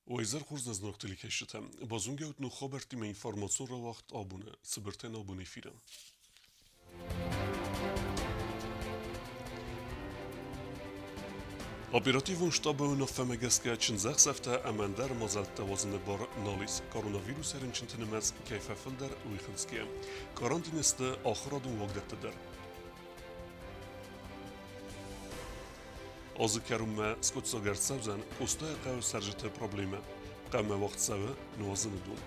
Ойзар хурзназ нохтали кешетем. Базунге ну хаберти me информацион را وقت آبونه. سبرتن آبونه فیرم. Operatiivun shtabëve femegëske çnzek sefte emender mazalt tevazını bar nalis koronavirus erin çintinimez keyfefilder uyxinskiye. Karantiniste ahradun vagdettedir. Azı kerumme skotsa gertsevzen postaya qav serjete probleme. Qamme vaqt seve nuazını dun.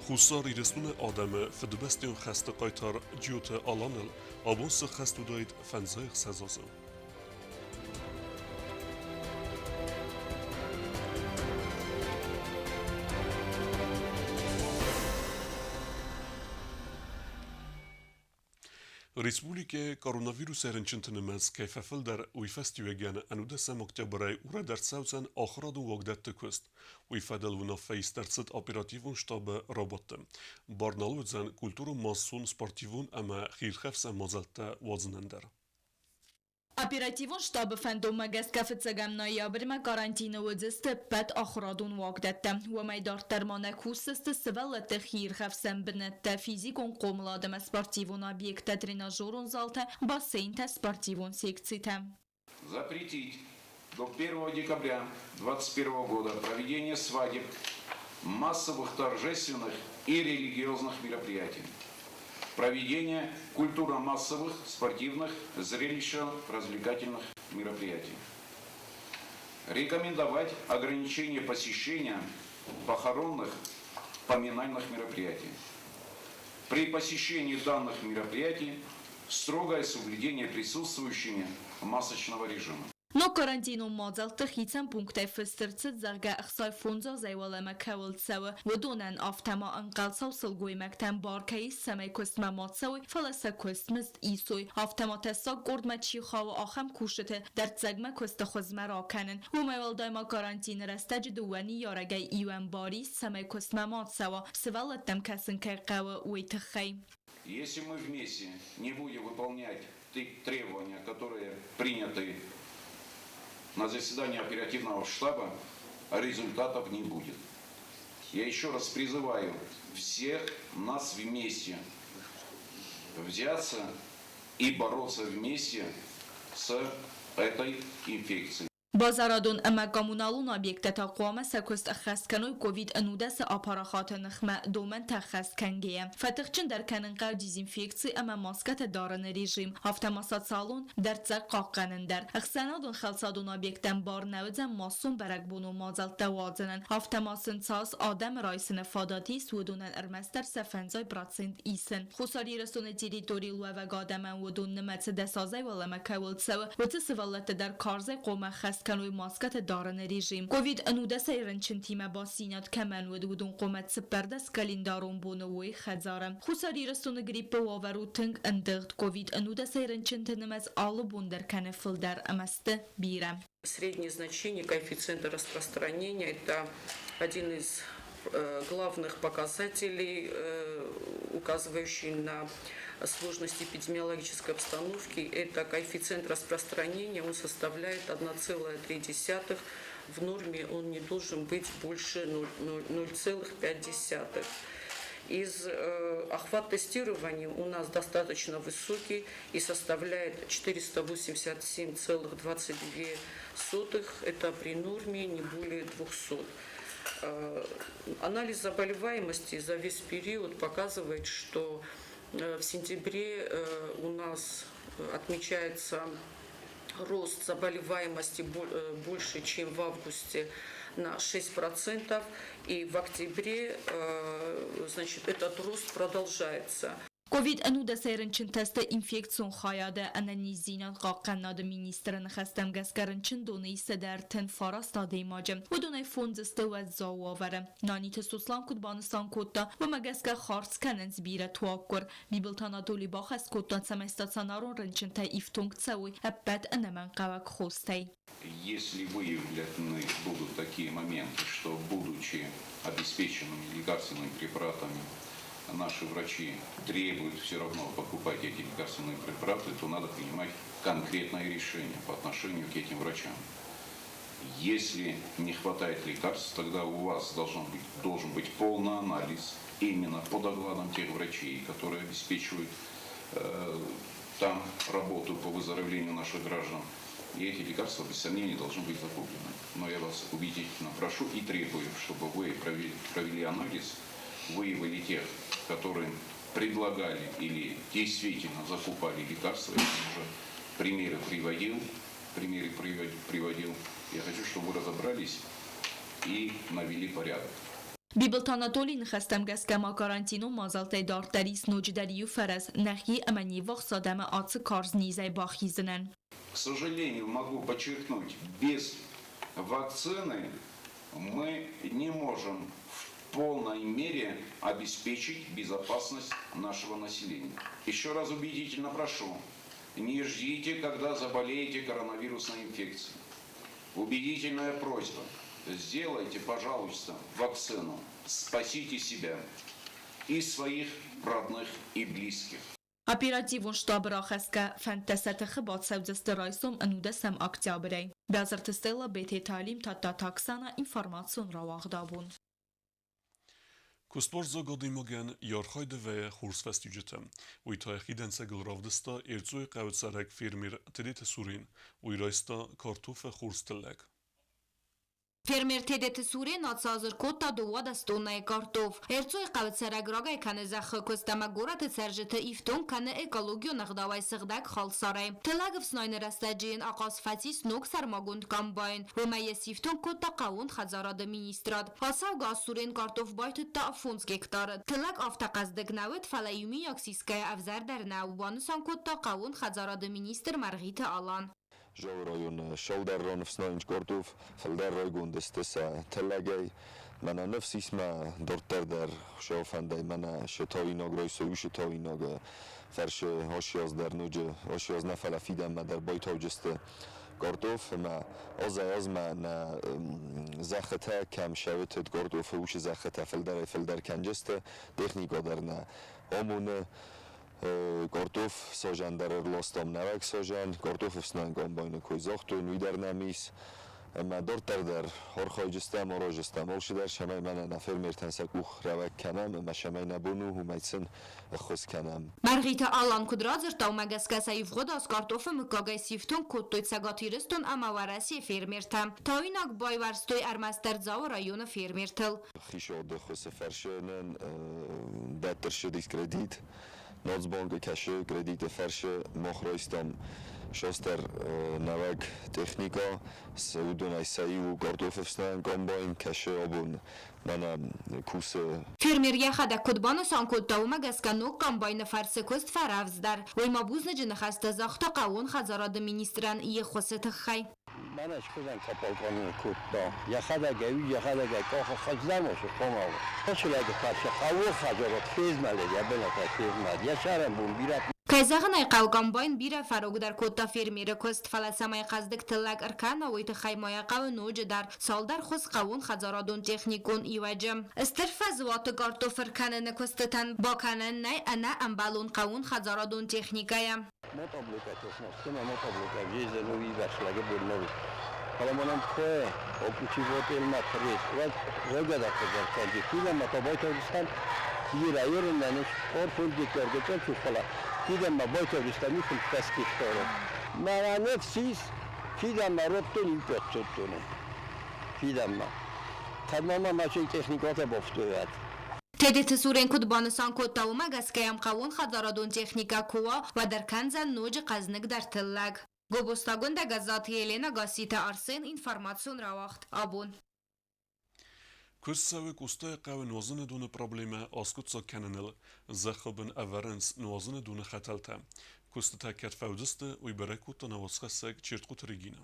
خصار رسون آدم فدبستیون خسته قایتار جیوت آلانل آبون سه خستو داید فنزای سزازه. Respublike koronavirus erinçintinimiz keyfefil der uyfestiyegen enudesem oktoberey ura der sauzen ahradun vogdette kust. Uyfedel vuna feistertsit operativun shtabe robotte. Barnaluzen kulturu masun sportivun ama xirxefse mazelte waznender. Оперативон штаба фэндома гэскафыцэгам ноябрьма карантина уэдзэстэ пэт ахрадун вагдэтэ. Уэмайдар терманэ кусэстэ сывэлэтэ хирхэфсэн бэнэтэ физикон комладэмэ спортивун объектэ тренажерун залтэ бассейнтэ спортивун секцитэ. Запретить до 1 декабря 2021 года проведение свадеб, массовых торжественных и религиозных мероприятий. Проведение культурно-массовых, спортивных, зрелищно-развлекательных мероприятий. Рекомендовать ограничение посещения похоронных, поминальных мероприятий. При посещении данных мероприятий строгое соблюдение присутствующими масочного режима. Но карантину мазалты хитсен пунктай фыстырцыт зарга ахсай фунза зайвалама кавылцавы. Вудунан афтама анқалсау сылгуймактан баркаи самай костма матсауи фаласа костмызд исуй. Афтама тесса гордма чихау ахам кушты дартзагма кост хозма раканен. Умайвал дайма карантин растаج дувани ярагай июан бاری самай костма матсава. Сывалаттам касын кайқавы уйтхай. Если мы вместе не будем выполнять требования, которые приняты на заседании оперативного штаба, результатов не будет. Я еще раз призываю всех нас вместе взяться и бороться вместе с этой инфекцией. بازارادون اما کامونالون آبیکت تا قوام سکست خسکنوی کووید انودس آپاراخات نخمه دومن تخص کنگیه فتخچن در کننقا دیزینفیکسی اما ماسکت دارن رژیم هفته ماسات سالون در تزق قاقنن در اخسانادون خلصادون آبیکتن بار نوزن ماسون برک بونو مازل دوازنن هفته ماسن ساس آدم رایسن فاداتی سودونن ارمستر سفنزای براتسند ایسن خساری رسون تیریتوری لوه گادمن ودون نمت دسازای ولمه کولتسو و تسوالت در کارزای قوم خس کنوی ماسکت دارن رژیم کووید انوده سیرنچن تیم با سینات کمن ودون قومت سپردس کلندارون بونوی خزارم خساری رسون گریپ و وروتنگ اندغت کووید انوده سیرنچن تنمز آل بوندر کنفل در امست بیرم. Среднее значение коэффициента распространения – это один из главных показателей, указывающий на сложность эпидемиологической обстановки. Это коэффициент распространения, он составляет 1,3. В норме он не должен быть больше 0,5. Охват тестирования у нас достаточно высокий и составляет 487,22. Это при норме не более 200. Анализ заболеваемости за весь период показывает, что в сентябре у нас отмечается рост заболеваемости больше, чем в августе, на 6%, и в октябре, значит, этот рост продолжается. کووید انوده سیرنچن تست انفیکسیون خیاده اننیزینان قاقناد مینیسترن خستم گسکرنچن دونی سدرتن فاراست دیماجم و دونی فونزسته و زاوارم نانیت سوسلام کدبانستان کوتا و مگسک خارس کننز بیره تواکر بیبلتانا دولی باخست کوتا سمستاتسانارون رنچن تا ایفتونگ تسوی ابد انمن قوک خوستی. Если выявлены будут такие моменты, что будучи обеспеченными лекарственными препаратами наши врачи требуют все равно покупать эти лекарственные препараты, то надо принимать конкретное решение по отношению к этим врачам. Если не хватает лекарств, тогда у вас должен быть полный анализ именно по докладам тех врачей, которые обеспечивают там работу по выздоровлению наших граждан. И эти лекарства, без сомнений, должны быть закуплены. Но я вас убедительно прошу и требую, чтобы вы провели анализ, выявили тех, которые предлагали или действительно закупали лекарства. Я уже примеры приводил. Я хочу, чтобы вы разобрались и навели порядок. Bibiltanatolin xestem geskema karantinu mazaltay dartaris nojdariu feres nahyi amani vaqsadama atsı karz nizay baxizinen. К сожалению, могу подчеркнуть, без вакцины мы не можем в полной мере обеспечить безопасность нашего населения. Еще раз убедительно прошу, не ждите, когда заболеете коронавирусной инфекцией. Убедительная просьба. Сделайте, пожалуйста, вакцину. Спасите себя и своих родных и близких. Operativun ştabraxeske fentesete xibat sevdestaraysom anudesem oktyabray. Dazartistela BT Talim tatta taksana informasyon ravagdabun. Kusporzo godimogen yorxoyde ve xursfestücetem. Uytayxiden segilravdista erzuy qavtsarek firmir tedite surin. Uyraysta kartufe xurstellek. Фермер тедет сурен отсазыр котта довода стонай картоф. Эрцой қавцараграга кане зах костама горат сержете ифтон кане экологию нагдавай сгдак халсарай. Тлагов снайнер растаджин ақас фатис нок сармагунд комбайн. Вмае сифтон котта қаун хазарада министрад. Асавга сурен картоф байт тафунс гектар. Тлаг автоқаздык навет фалаюми яксиская авзар дар наубанусан котта қаун хазарада министр Маргита Алан. Жол район Шолдарон в Снойнч Гортов, Фелдер Ройгундестеса Теллагей, Мана Невсисма Дортердер, Шофандей, Мана Шетоиног, Ройсою Шетоиног, Ферше Ошиоз дер Нуджи, Ошиоз Нафала Фидем, Дер Бойтовджесте Гортов, Ма Озаозма на Захета, Кам Шаветет Гортов, Уши Захета, Фелдер Канджесте, Технико дер на Омуне, Gordov sojan dar lostom navak sojan, Gordov vsnan kombayn koyzoxtu nuidernamis, ma dortar dar horxoyjistam orojistam olshi dar shamay mana nafermertan sakukh ravak kanam ma shamay nabunu humaytsin khos kanam. Margita Alan kudrazir taumagaskas ayvgodas kartofe mukagay sifton kottoy tsagatiriston amavarasi fermertam. Tainak bayvarstoy armaster zav rayona fermertel. Khishod khos fershenen datter diskredit. Nocbank cache credit ferше mokhroistam shoster navak техника Saudonay Sayu Gordofevstan combine cache obun mana kuse Fermer yaxada kudbanusan kottaumagaskan combine farse kost faravzdar. Oyma buznajin khasta zaxta qawun khazarad ministran ye khoset khay. منش خودم کپال قانون کتا یا خدا گوی یا خدا گوی که خجزم باشه خواهم خشل اگه فرشه قوه خجارات فیز مله یا بلکه فیز مله یا شهرم بون بیرد Kayzağınay qalqambayn bira farogdar kotta fermeri kost falasamay qazdık tillak arkana oyta xaymaya qavu nojidar saldar xus qavun xazaradun texnikun iwajam istirfazwatı kartofer kanını kostetan bakanan nay ana ambalun qavun xazaradun texnikaya موتابلوکه توسناستم موتابلوکه جیزه نوی برشلگه بولنوی حالا منم که اوکوچی ووتل ماتریس و رگدا کردن کنجی دیدم مطابای توریستم یه رایور ننش کارفول دیکارگه چون چو خلا دیدم مطابای توریستم میخون تسکیش کارو مرا نفسیس دیدم مربطون این پتتونه دیدم ما تمام ماشین تکنیکات بافتویت Tedit suren kudbanusan kottaumagasqayam qawun xazaradun texnika kuwa va darkanzan noji qaznik dar tillag. Gobostagunda gazati Elena Gasita Arsen informasyon ravaqt abun. Kursavik ustay qavi nozine dune probleme askutsa kananil zakhbin avarens nozine dune khatalta. Kustata katfawdiste uy barakutta navoskhasek chirtqut rigina.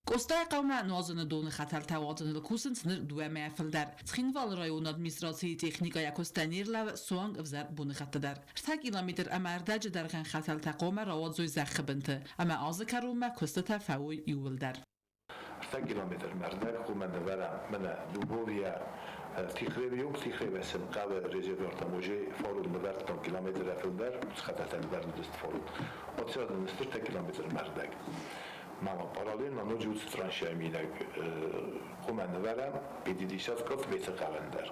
Костай қавма нозыны доны қатал тавадыны кусын сыныр дуэме әфілдар. Цхинвал район администрации техника якостанирлав суанг взар буны қаттыдар. 1 километр әмәрді жыдарған қатал тақома равадзой зақы бінті. Әмә азы карума костата фауй ювылдар. 1 kilometr merdek, خو من دبرم من دوبویا تخريب اسم قاوة ريزيفور تموجي فورون نبرت 10 كيلومتر افلدر خطة نبر ندست فورون وتصير نستر كيلومتر مردك ماما paralelno nođu stranšaj minak kuma nverem pedidisat kot vetë kalender.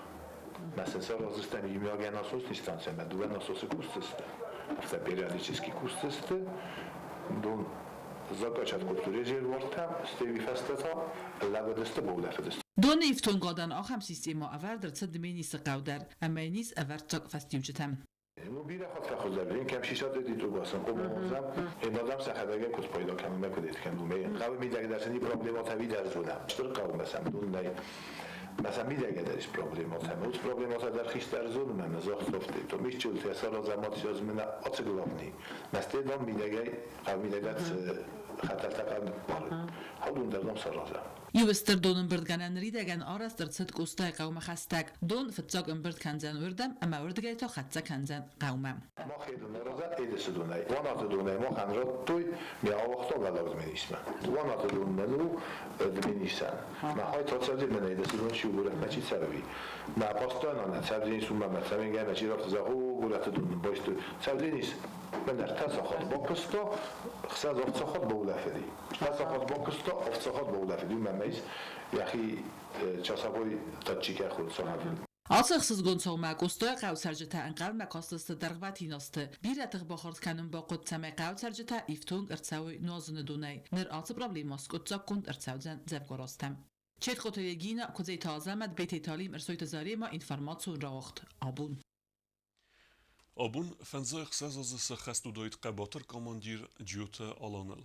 Mesela sonra zıstani imyogen nasos distanse me duve nasoсы kustiste. Asta periodiически kustiste. Don zakачат kultur rezervorta stevi festeta lagodeste bowlafedest. دون ایفتون قادن آخم سیستما اول در صد مینیس قودر اما نیز اول تاق فستیوجتم. Ну бира хат фахозабин кем шишат дедит у гасан комозам энодам сахадаге кус пайда кам мекудет кем думе қавми мидаг дарсани проблематави дар зона штыр қав масам дундай масам мидаг дариш проблемата мус проблемата дар хиш дар зона мен захтофте то мишчул тесара замат сөз мен ацглавни настедам мидагай қав мидагат хатартакан бар халун дардам сараза یوستر دونن برد گنن ریدگن آرست در صد قوستای قوم خستک دون فتزاق برد کنزن وردم اما وردگای تا خدزه کنزن قومم ما خیلی نرازت ایدس دونای وانات دونای ما خنرات توی می آوختا گلاوز منیسم وانات دون منو دمینیسن ما های تا سبزی من ایدس دون شو گورت مچی سروی ما پاستان آنه سبزی نیست اون ممت سمین گای مچی رفت زهو گورت دون بایستو سبزی نیست من در تساخات باکستا خساز افتصاخات بولافدی تساخات باکستا افتصاخات بولافدی ممیز یخی چاسابوی تاچیکه خود صحفی آسخسız گونسوما قوستای قاو سرجتا انقل مکاستست درغواتی ناسته بیرتق باخورد کنن با قد سمه قاو سرجتا ایفتونگ ارتساوی نازن دونای نر آت پرابلیماس قدزاق کند ارتساوزن زفگاراستم چید خطوی گینا کزی تازمد بیت تالیم ارسوی تزاری ما اینفرماتسون راوخت آبون Abun fenzayıq sezazı sıxəstu doyut qəbatır komandir ciyota alanıl.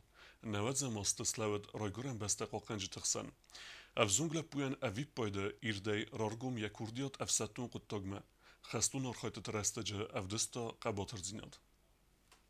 Nəvət zəmastı sləvət raygoran bəstə qaqancı tıxsan. Əvzunglə buyan əvib payda irdəy rargum ya kurdiyat əfsətun qıttagmə. Xəstun arxaytı rəstəcə əvdista qəbatır zinad.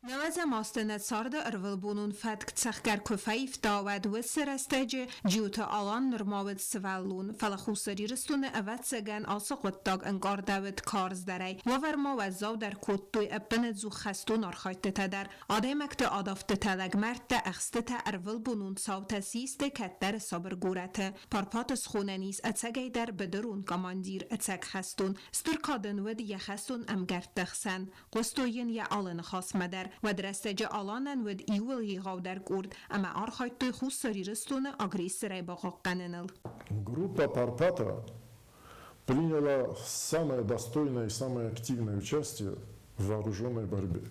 نوازه ماستنت سارده ارول بونون فتک تسخگر کفایف داود و سرستجه جیوت آلان نرماود سوالون فلخوصری رستون اوت سگن آسق وطاق انگار داود کارز داری و ورما و زاو در کود توی اپنت زو خستون ارخایت تدر آده مکت آدافت تلگ مرد تا اخست ارول بونون ساو تسیست کتر سابر گورته پارپات سخوننیز اتسگی در بدرون کماندیر اتسگ خستون سترکادن ود یه خستون امگرد تخسن قستوین یه آلن خاص مدر و درستجه آلانن ود ایول یغاو در گورد اما آرخایت توی خوص سری رستون агрессии райбаға қаныныл. Группа Парпата приняла самое достойное и самое активное участие в вооруженной борьбе.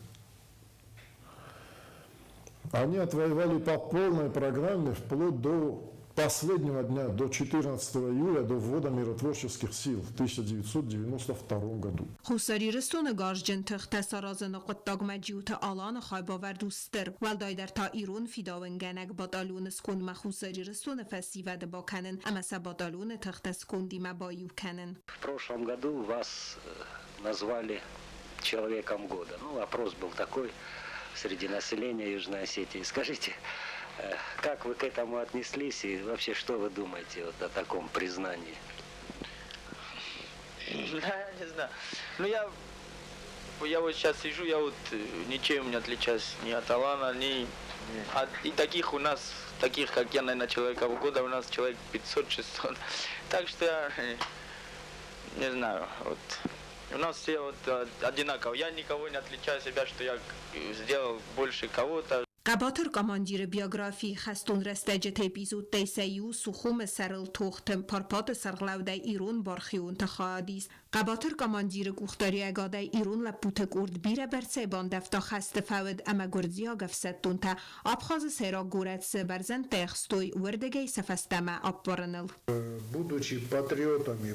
Они отвоевали по полной программе вплоть до последнего дня, до 14 июля, до ввода миротворческих сил в 1992 году. خوصری رستون گارجن تخت سرازن قطاق مجیوت آلان خای باور دوستر ولدای در تا ایرون فیداونگنک بادالون سکون مخوصری رستون فسیوده با کنن اما سبادالون تخت سکوندی مبایو کنن. В прошлом году вас назвали человеком года. Ну, опрос был такой среди населения Южной Осетии. Скажите, как вы к этому отнеслись и вообще что вы думаете вот о таком признании? Я не знаю. Ну я вот сейчас сижу, я вот ничем не отличаюсь ни от Алана, ни от и таких у нас, таких как я, наверное, человеков года, у нас человек 500-600. Так что я не знаю, вот у нас все вот одинаково. Я никого не отличаю себя, что я сделал больше кого-то. قباتر کماندیر بیوگرافی خستون رستجه تیپیزود دیسیو سخوم سرل توختم پارپات سرغلو دی ایرون بارخیون تخادیست. قباتر کماندیر گوختاری اگاده ایرون لپوت گرد بیره برسه باندفتا خست فود اما گردزیا گفستون تا آبخاز سیرا گورد سبرزن تخستوی وردگی سفستمه آب برنل. Будучи патриотами,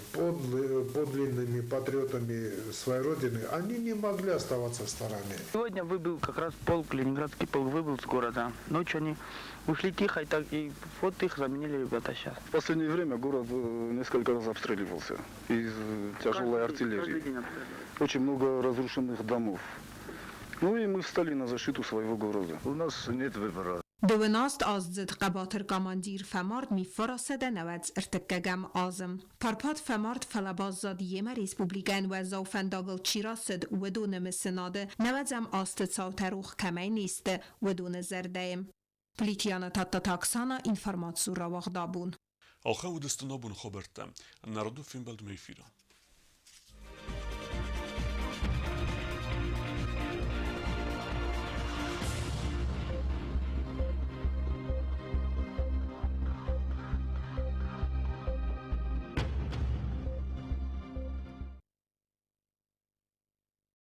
подлинными патриотами своей родины, они не могли оставаться в стороне. Сегодня выбыл как раз полк, ленинградский полк выбыл с города. Ночью они ушли тихо, и вот их заменили ребята сейчас. В последнее время город несколько раз обстреливался из тяжелой артиллерии. Очень много разрушенных домов. Ну и мы встали на защиту своего города. У нас нет выбора. دووناست آزد قباتر کماندیر فمارد می فراسده نوز ارتکگم آزم. پارپات فمارد فلبازاد یما ریسپوبلیگن و زوفنداگل چیراسد و دون مسناده نوزم آست ساوتروخ کمی نیسته و دون زردهیم. پلیتیانا تاتا تاکسانا اینفرماتسو را واخدابون. آخه و دستنابون خبرتم. نردو فیلم بلد میفیرم.